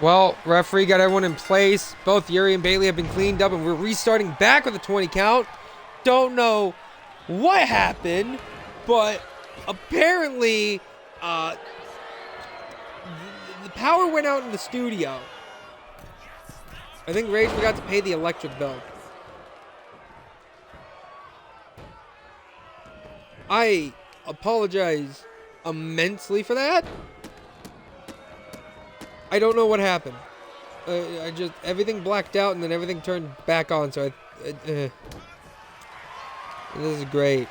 Well, referee got everyone in place. Both Yuri and Bailey have been cleaned up, and we're restarting back with a 20 count. Don't know what happened, but apparently the power went out in the studio. I think Rage forgot to pay the electric bill. I apologize immensely for that. I don't know what happened. Everything blacked out and then everything turned back on, so this is great.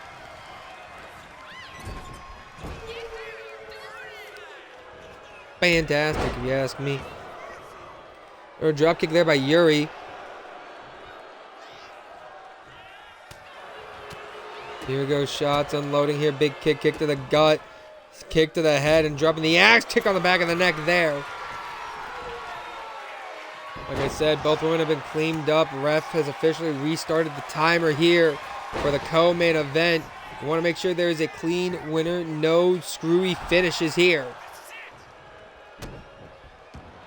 Fantastic, if you ask me. Or a drop kick there by Yuri. Here goes shots, unloading here. Big kick to the gut. Kick to the head and dropping the axe kick on the back of the neck there. Like I said, both women have been cleaned up. Ref has officially restarted the timer here for the co-main event. You want to make sure there is a clean winner. No screwy finishes here.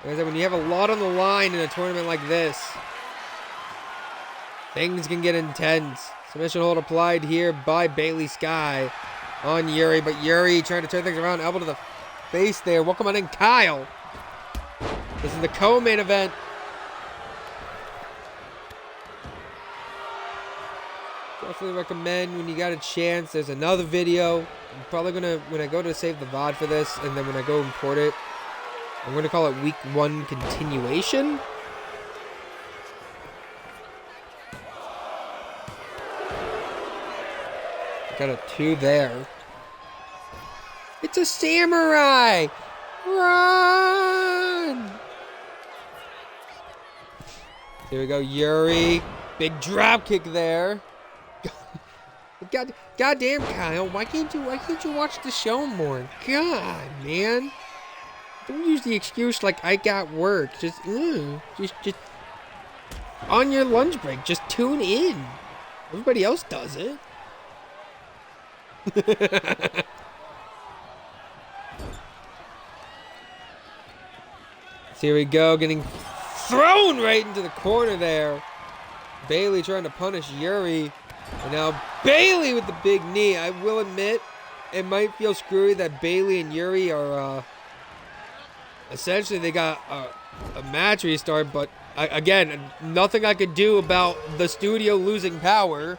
Like I said, when you have a lot on the line in a tournament like this, things can get intense. Submission hold applied here by Bailey Sky on Yuri, but Yuri trying to turn things around. Elbow to the face there. Welcome on in, Kyle. This is the co-main event. Definitely recommend when you got a chance. There's another video. I'm probably gonna, when I go to save the VOD for this, and then when I go import it, I'm gonna call it Week 1 continuation. Got a 2 there. It's a samurai! Run! Here we go, Yuri. Big drop kick there. Goddamn, Kyle, why can't you watch the show more? God, man. Don't use the excuse like I got work. Just on your lunch break, just tune in. Everybody else does it. So here we go, getting thrown right into the corner there. Bailey trying to punish Yuri. And now Bailey with the big knee. I will admit, it might feel screwy that Bailey and Yuri are, essentially they got a match restart, but again, nothing I could do about the studio losing power.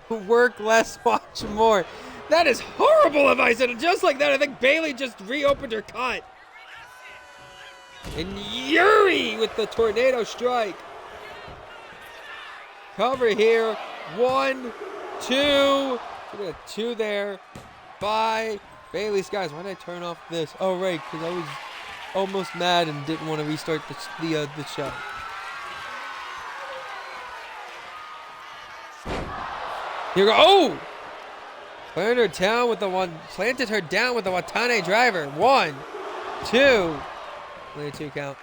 Work less, watch more. That is horrible advice, and just like that, I think Bailey just reopened her cut. And Yuri with the tornado strike. Cover here. 1, 2. We got 2 there by Bailey Skies. Why did I turn off this? Oh, right, because I was almost mad and didn't want to restart the show. Here we go. Oh! Planted her down with the Watane driver. 1, 2. Only a 2 count.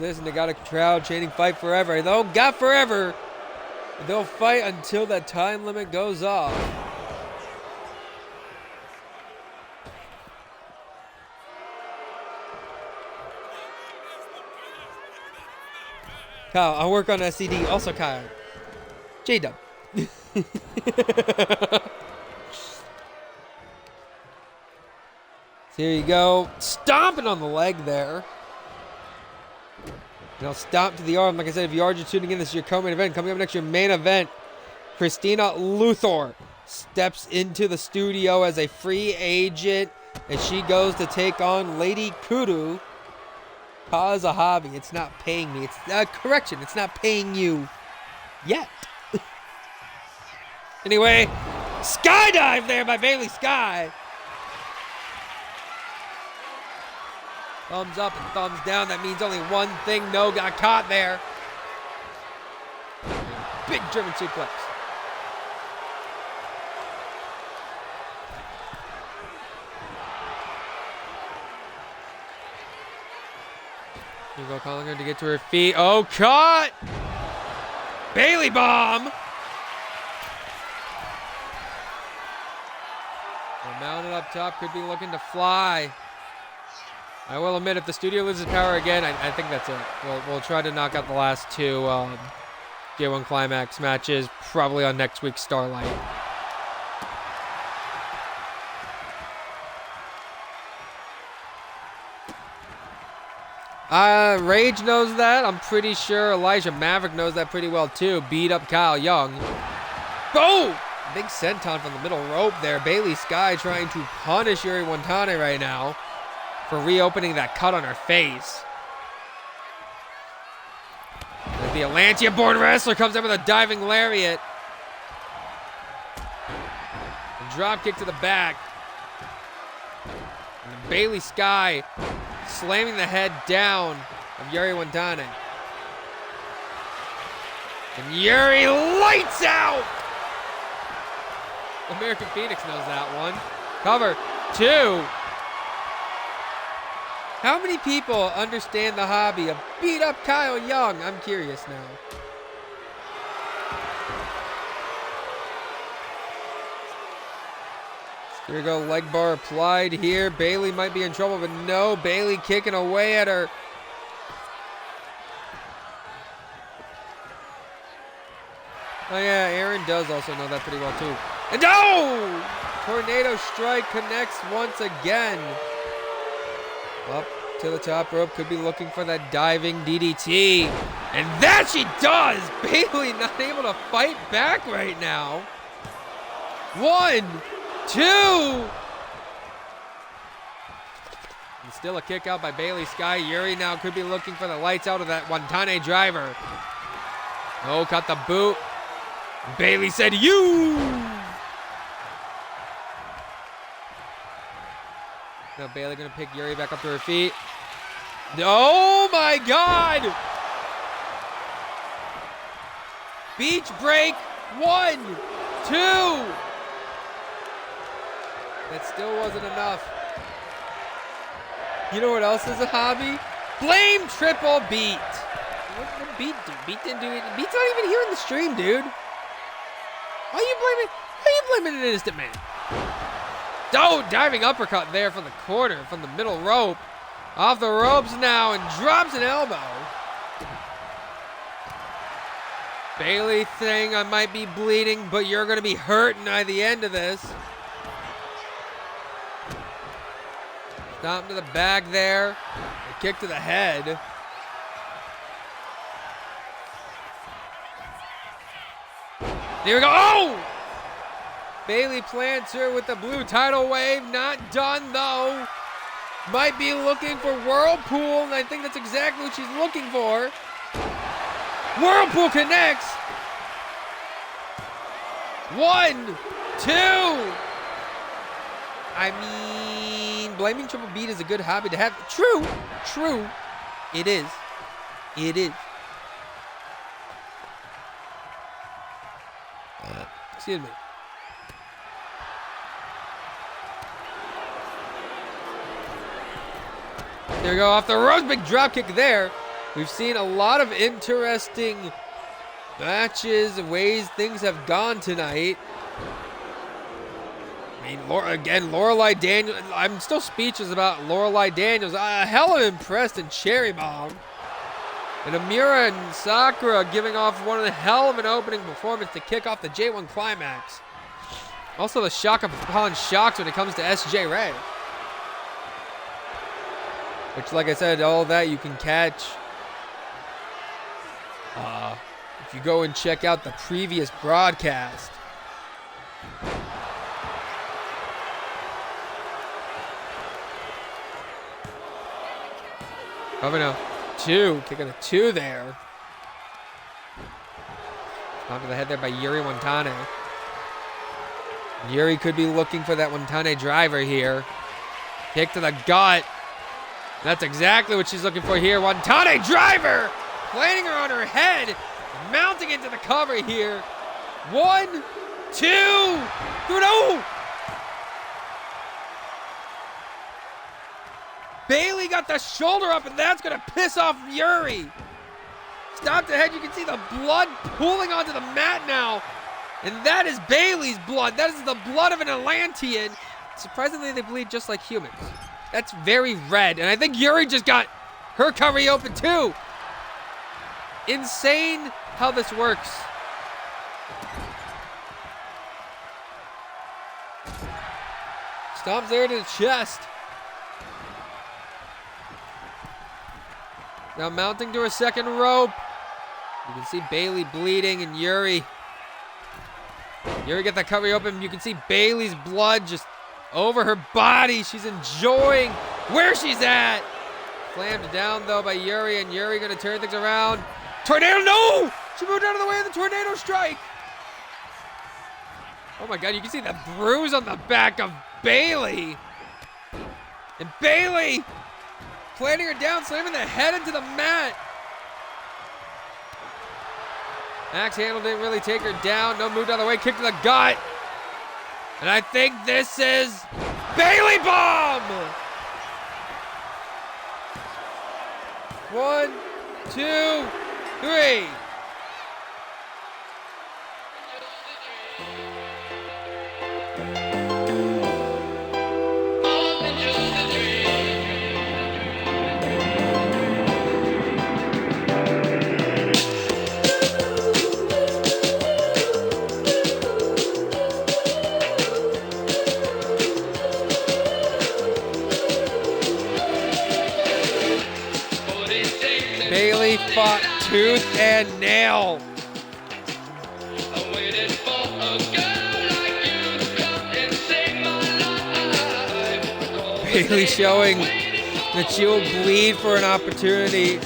This and they got a crowd chanting "Fight Forever." They'll got forever. They'll fight until that time limit goes off. Kyle, I'll work on SCD. Also, Kyle. J-Dub. So here you go. Stomping on the leg there. Now stomp to the arm. Like I said, if you are just tuning in, this is your co-main event. Coming up next, your main event. Christina Luthor steps into the studio as a free agent, and she goes to take on Lady Kudu. Cause a hobby. It's not paying me. It's correction. It's not paying you yet. Anyway, skydive there by Bailey Sky. Thumbs up and thumbs down. That means only one thing. No, got caught there. Big German suplex. Here we go, calling her to get to her feet. Oh, caught! Bailey bomb! They're mounted up top, could be looking to fly. I will admit, if the studio loses power again, I think that's it. We'll try to knock out the last two J1 Climax matches, probably on next week's Starlight. Rage knows that. I'm pretty sure Elijah Maverick knows that pretty well too. Beat up Kyle Young. Boom! Big senton from the middle rope there. Bailey Sky trying to punish Yuri Watanabe right now for reopening that cut on her face. The Atlantia-born wrestler comes in with a diving lariat. And drop kick to the back. And Bailey Sky slamming the head down of Yuri Watanabe. And Yuri lights out! American Phoenix knows that one. Cover 2. How many people understand the hobby of beat up Kyle Young? I'm curious now. Here we go, leg bar applied here. Bailey might be in trouble, but no. Bailey kicking away at her. Oh yeah, Aaron does also know that pretty well too. And oh! Tornado strike connects once again. Up to the top rope, could be looking for that diving DDT. And that she does! Bailey not able to fight back right now. 1, 2! And still a kick out by Bailey Sky. Yuri now could be looking for the lights out of that Watanabe driver. Oh, got the boot. Bailey said, "You!" Now Bailey gonna pick Yuri back up to her feet. Oh my God! Beach break. 1, 2. That still wasn't enough. You know what else is a hobby? Blame Triple Beat. What did Beat do? Beat didn't do it. Beat's not even here in the stream, dude. Why are you blaming an innocent man? Oh, diving uppercut there from the corner, from the middle rope. Off the ropes now and drops an elbow. Bailey saying, "I might be bleeding, but you're going to be hurting by the end of this." Stomp to the back there. A kick to the head. Here we go. Oh! Bailey plants her with the blue tidal wave. Not done, though. Might be looking for Whirlpool, and I think that's exactly what she's looking for. Whirlpool connects. 1, 2. I mean, blaming Triple Beat is a good hobby to have. True. It is. Excuse me. There we go, off the ropes, big drop kick there. We've seen a lot of interesting matches, ways things have gone tonight. I mean, Lorelai Daniels. I'm still speechless about Lorelai Daniels. Hell of impressed in Cherry Bomb. And Amira and Sakura giving off one of the hell of an opening performance to kick off the J1 Climax. Also the shock upon shocks when it comes to SJ Ray. Which, like I said, all that you can catch if you go and check out the previous broadcast. Coming up. 2, kicking a 2 there. Onto the head there by Yuri Watanabe. Yuri could be looking for that Watanabe driver here. Kick to the gut. That's exactly what she's looking for here. Watanabe driver! Planting her on her head. Mounting into the cover here. 1, 2, 3, no! Bailey got the shoulder up, and that's going to piss off Yuri. Stop the head. You can see the blood pooling onto the mat now. And that is Bailey's blood. That is the blood of an Atlantean. surprisingly, they bleed just like humans. That's very red. And I think Yuri just got her recovery open too. Insane how this works. Stomps there to the chest. Now mounting to her second rope. You can see Bayley bleeding and Yuri get that recovery open. You can see Bayley's blood just over her body. She's enjoying where she's at. Slammed down though by Yuri, and Yuri gonna turn things around. Tornado, no! She moved out of the way of the tornado strike. Oh my God, you can see the bruise on the back of Bayley. And Bayley planting her down, slamming the head into the mat. Axe handle didn't really take her down. No, moved out of the way, kick to the gut. And I think this is Bayley bomb. 1, 2, 3. Bayley fought tooth and nail. Bayley showing that she will bleed for an opportunity.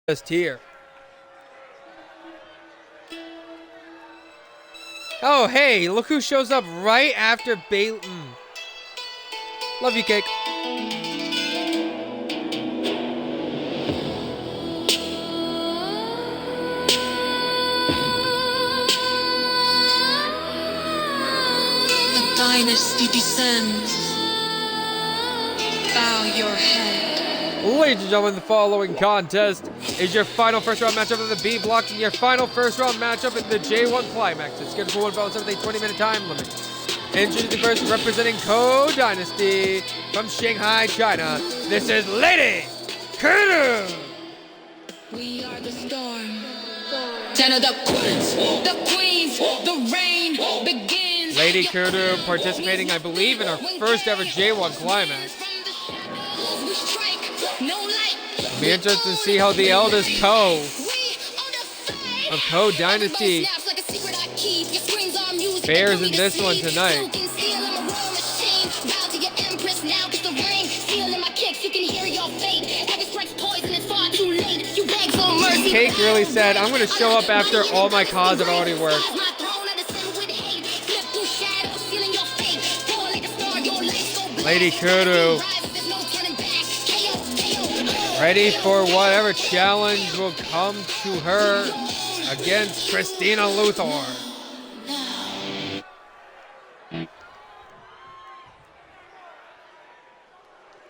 Just here. Oh, hey, look who shows up right after Bayley. Love you, Cake. The dynasty descends. Bow your head. Ladies and gentlemen, the following contest is your final first-round matchup of the B blocks and your final first-round matchup in the J1 Climax. It's scheduled for one belt with a 20-minute time limit. Introducing first, representing Kou Dynasty from Shanghai, China. This is Lady Kudu. We are the storm. 10 of the queens, the rain begins. Lady Kudu participating, I believe, in our first ever J1 Climax. Be interested to see how the eldest Kou of Kou Dynasty fares in this one tonight. Cake really said, I'm going to show up after all my cause have already worked. Lady Kudu, ready for whatever challenge will come to her against Christina Luthor.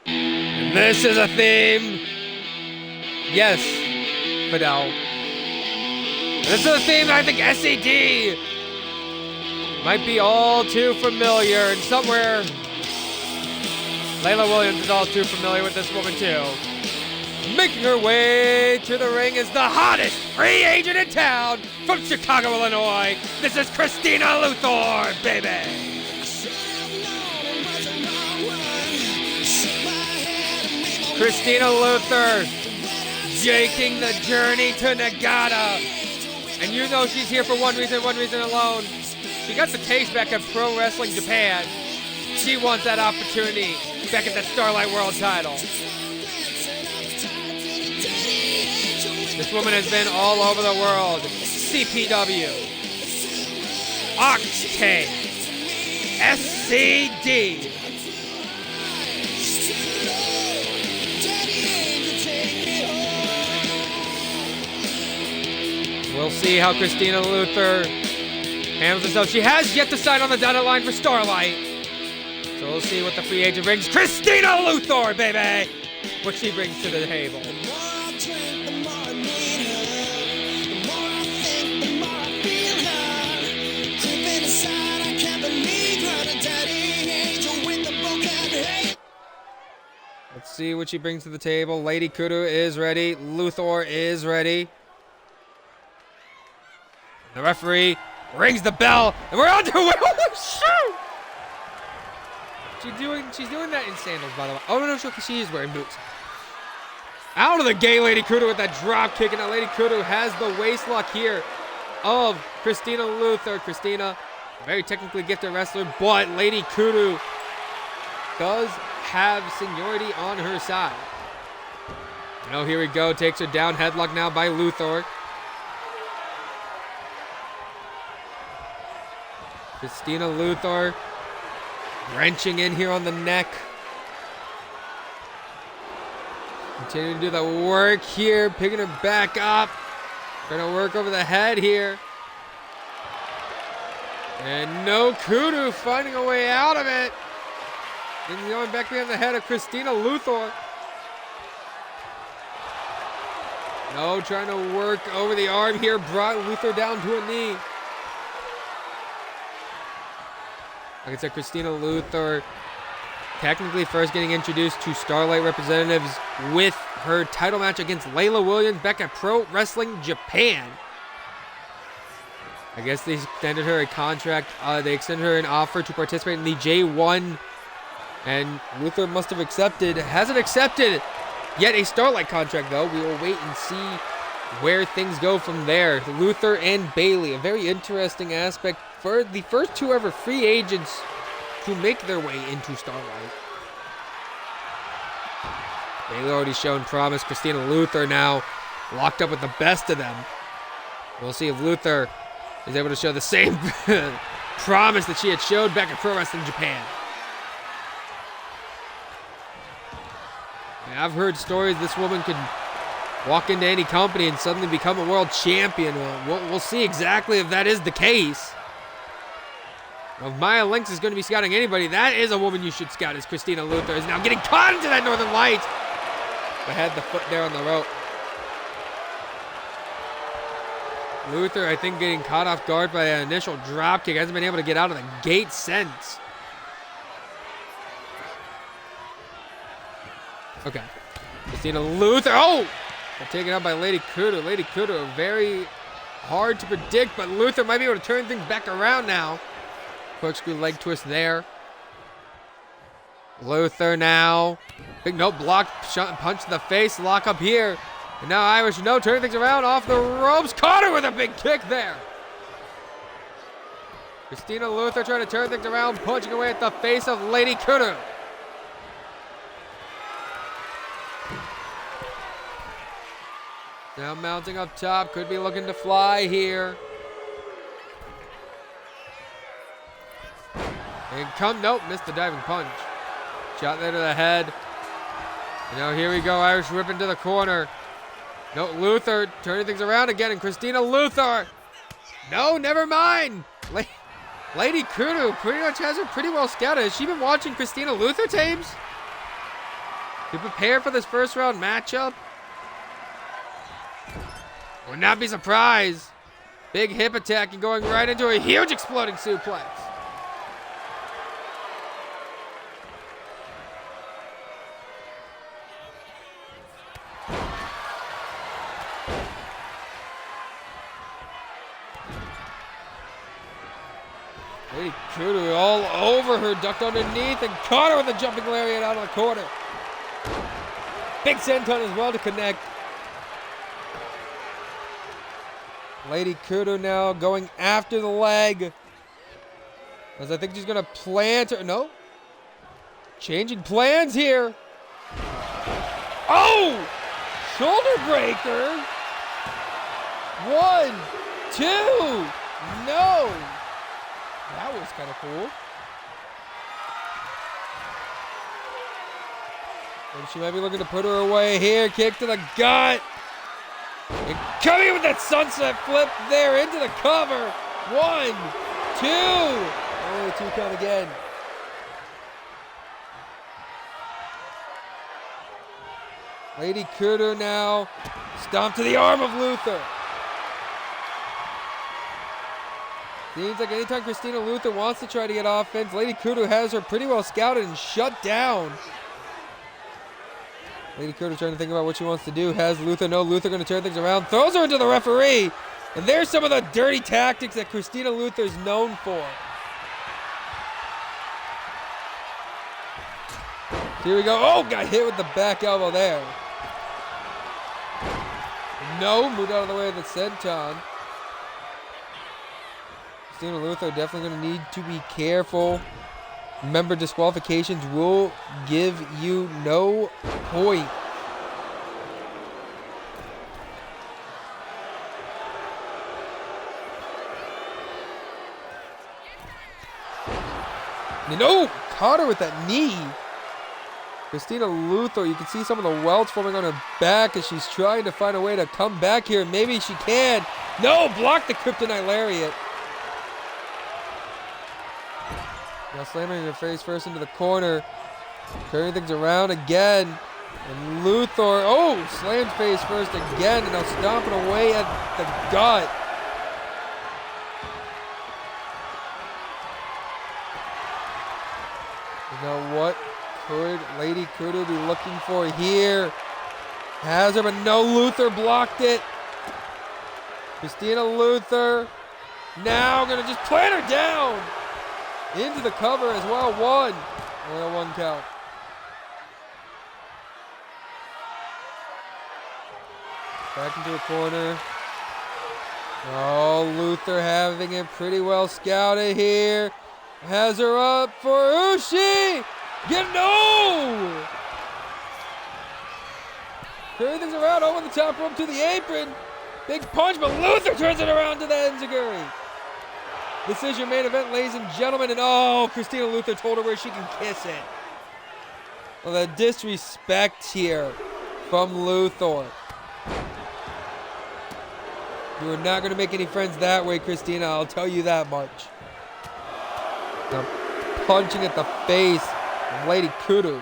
And this is a theme. Yes, Fidel. This is a theme that I think SCD might be all too familiar, and somewhere Layla Williams is all too familiar with this woman too. Making her way to the ring is the hottest free agent in town from Chicago, Illinois. This is Christina Luthor, baby. Christina Luthor, jaking the journey to Nagata. And you know she's here for one reason alone. She got the taste back at Pro Wrestling Japan. She wants that opportunity back at the Starlight World title. This woman has been all over the world. CPW, Octane, SCD. We'll see how Christina Luthor handles herself. She has yet to sign on the dotted line for Starlight. So we'll see what the free agent brings. Christina Luthor, baby! What she brings to the table. Let's see what she brings to the table. Lady Kudu is ready. Luthor is ready. The referee rings the bell, and we're on to it. Holy shoot! She's doing that in sandals, by the way. Oh, no, she is wearing boots. Out of the gate, Lady Kudu with that drop kick, and now Lady Kudu has the waist lock here of Christina Luthor. Christina, a very technically gifted wrestler, but Lady Kudu does have seniority on her side. Now here we go, takes her down, headlock now by Luthor. Christina Luthor wrenching in here on the neck. Continuing to do the work here, picking her back up. Trying to work over the head here. And no Kudu finding a way out of it. And going back behind the head of Christina Luthor. No, trying to work over the arm here, brought Luthor down to a knee. Like I said, Christina Luthor technically first getting introduced to Starlight representatives with her title match against Layla Williams back at Pro Wrestling Japan. I guess they extended her a contract. They extended her an offer to participate in the J1. And Luthor must have accepted. Hasn't accepted yet a Starlight contract, though. We will wait and see where things go from there. Luthor and Bayley, a very interesting aspect for the first two ever free agents to make their way into Starlight. Bayley already shown promise. Christina Luthor now locked up with the best of them. We'll see if Luther is able to show the same promise that she had showed back at Pro Wrestling Japan. I mean, I've heard stories this woman could walk into any company and suddenly become a world champion. We'll see exactly if that is the case. If Maya Lynx is going to be scouting anybody, that is a woman you should scout, as Christina Luther is now getting caught into that Northern Lights. But had the foot there on the rope. Luther, I think, getting caught off guard by an initial drop kick. Hasn't been able to get out of the gate since. Okay. Christina Luther. Oh! Got taken out by Lady Kudu. Lady Kudu, very hard to predict, but Luther might be able to turn things back around now. Corkscrew leg twist there. Luther now. Big note block, punch to the face, lock up here. And now Irish no, turning things around off the ropes. Caught her with a big kick there. Christina Luther trying to turn things around, punching away at the face of Lady Kudu. Now mounting up top, could be looking to fly here. And nope, missed the diving punch. Shot there to the head. And now here we go, Irish whip into the corner. No, Luther turning things around again, and Christina Luther. No, never mind. Lady Kudu pretty much has her pretty well scouted. Has she been watching Christina Luther tapes to prepare for this first round matchup? Would not be surprised. Big hip attack and going right into a huge exploding suplex. Lady Kudu all over her, ducked underneath and caught her with a jumping lariat out of the corner. Big senton as well to connect. Lady Kudu now going after the leg. As I think she's going to plant her. No. Changing plans here. Oh! Shoulder breaker. 1, 2. No. That was kind of cool. And she might be looking to put her away here. Kick to the gut. And coming with that sunset flip there into the cover. 1, 2. Only 2 count again. Lady Kudu now. Stomp to the arm of Luther. Seems like anytime Christina Luther wants to try to get offense, Lady Kudu has her pretty well scouted and shut down. Lady Kudu trying to think about what she wants to do. Has Luther, no, Luther going to turn things around. Throws her into the referee. And there's some of the dirty tactics that Christina Luther's known for. Here we go. Oh, got hit with the back elbow there. No, moved out of the way of the senton. Christina Luther definitely going to need to be careful. Remember, disqualifications will give you no point. No, caught her with that knee. Christina Luther, you can see some of the welts forming on her back as she's trying to find a way to come back here. Maybe she can. No, block the kryptonite lariat. Now slamming her face first into the corner. Turning things around again. And Luther, oh, slammed face first again. And now stomping away at the gut. Now what could Lady Kudu be looking for here? Has her, but no, Luther blocked it. Christina Luther now gonna just plant her down. Into the cover as well. 1. And a 1 count. Back into a corner. Oh, Luther having it pretty well scouted here. Has her up for Ushi. No! Turns things around over the top rope to the apron. Big punch, but Luther turns it around to the enziguri. This is your main event, ladies and gentlemen. And oh, Christina Luther told her where she can kiss it. Well, the disrespect here from Luthor. You are not going to make any friends that way, Christina. I'll tell you that much. Now, punching at the face of Lady Kudu.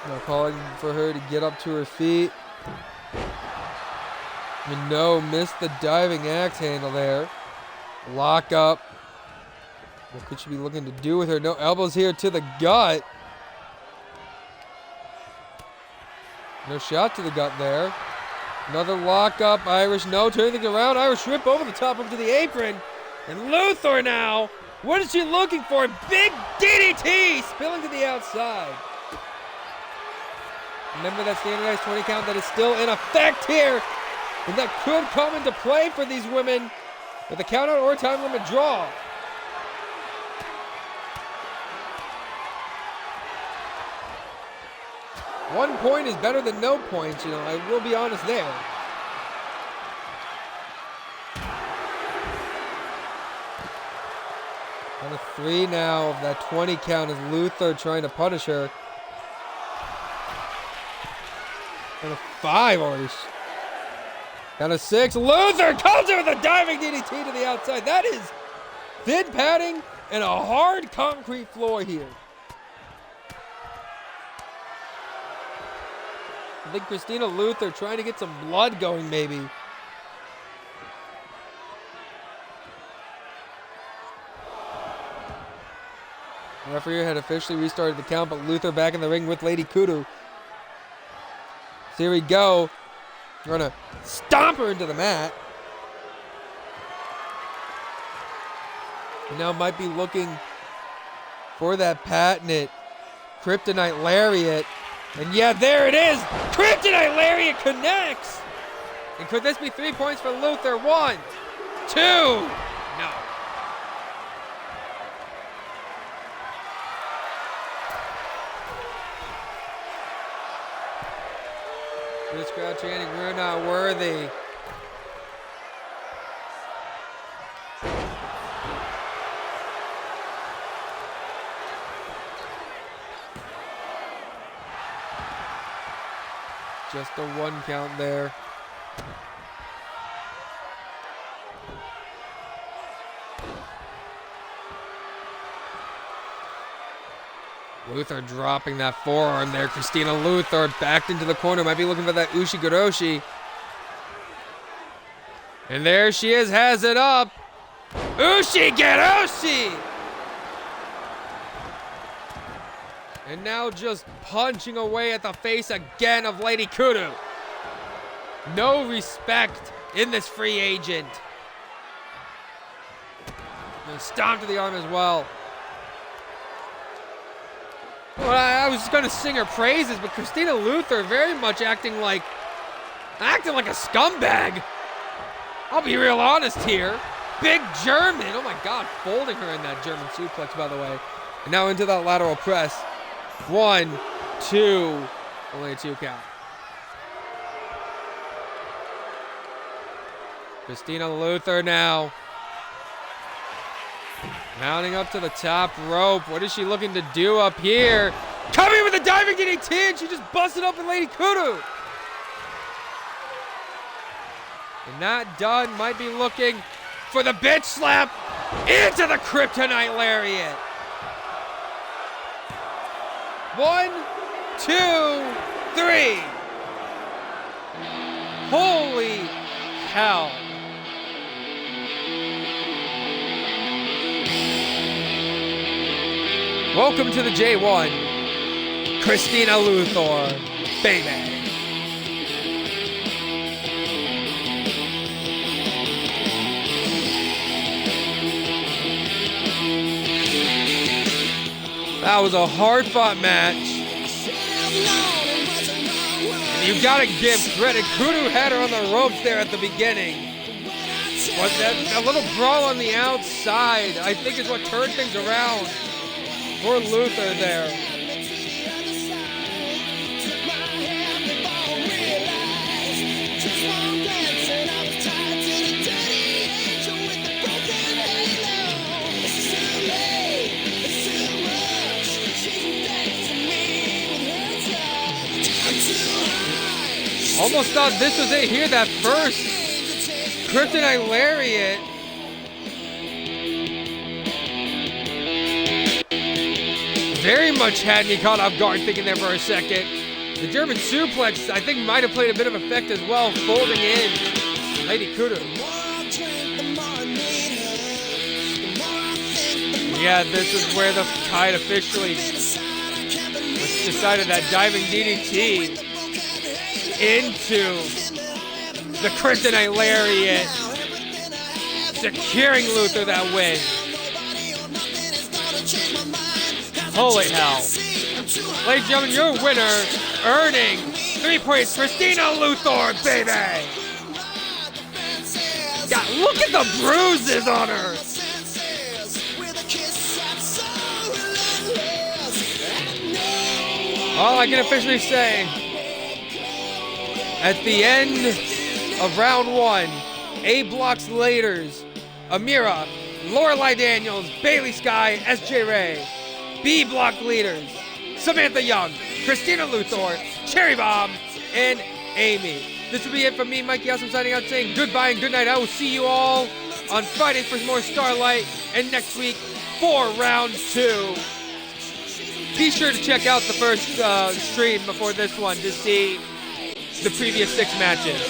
Now calling for her to get up to her feet. Minot missed the diving axe handle there. Lock up. What could she be looking to do with her? No elbows here to the gut. No shot to the gut there. Another lock up. Irish no. Turning things around. Irish whip over the top up to the apron. And Luthor now. What is she looking for? Big DDT spilling to the outside. Remember that standardized 20 count that is still in effect here. And that could come into play for these women with a count out or time limit draw. One point is better than no points, I will be honest there. On a 3 now of that 20 count is Luthor trying to punish her. On a 5 already. Down to 6. Luthor comes in with a diving DDT to the outside. That is thin padding and a hard concrete floor here. I think Christina Luther trying to get some blood going, maybe. The referee had officially restarted the count, but Luther back in the ring with Lady Kudu. So here we go. We're going to stomp her into the mat. And now might be looking for that patented Kryptonite Lariat. And yeah, there it is. Kryptonite Lariat connects. And could this be 3 points for Luther? 1, 2. No. This crowd chanting, "We're not worthy." Just a 1 count there. Luther dropping that forearm there. Christina Luther backed into the corner. Might be looking for that Ushigoroshi. And there she is, has it up. Ushigoroshi! And now just punching away at the face again of Lady Kudu. No respect in this free agent. And stomp to the arm as well. Well, I was going to sing her praises, but Christina Luther very much acting like a scumbag. I'll be real honest here. Big German. Oh my God, folding her in that German suplex, by the way. And now into that lateral press. 1, 2, only a 2 count. Christina Luther now. Mounting up to the top rope. What is she looking to do up here? Coming with a diving DDT, and she just busted up with Lady Kudu. And not done. Might be looking for the bitch slap into the Kryptonite Lariat. 1, 2, 3. Holy hell. Welcome to the J1, Christina Luthor, baby. That was a hard-fought match. And you gotta give credit. Kudu had her on the ropes there at the beginning. But that a little brawl on the outside, I think, is what turned things around for Luther there. Almost thought this was it here, that first Kryptonite Lariat. Very much had me caught off guard thinking there for a second. The German suplex, I think, might have played a bit of effect as well, folding in Lady Kudo. Yeah, this is where the tide officially decided that diving DDT into the Kryptonite Lariat, securing Luther that win. Holy hell. Ladies and gentlemen, your winner, earning 3 points, Christina Luthor, baby! God, look at the bruises on her! All I can officially say, at the end of round 1, A blocks leaders, Amira, Lorelai Daniels, Bailey Sky, SJ Ray. B block leaders, Samantha Young, Christina Luthor, Cherry Bomb, and Amy. This will be it from me, Mikey Awesome, signing out saying goodbye and good night. I will see you all on Friday for more Starlight, and next week for round 2. Be sure to check out the first stream before this one to see the previous 6 matches.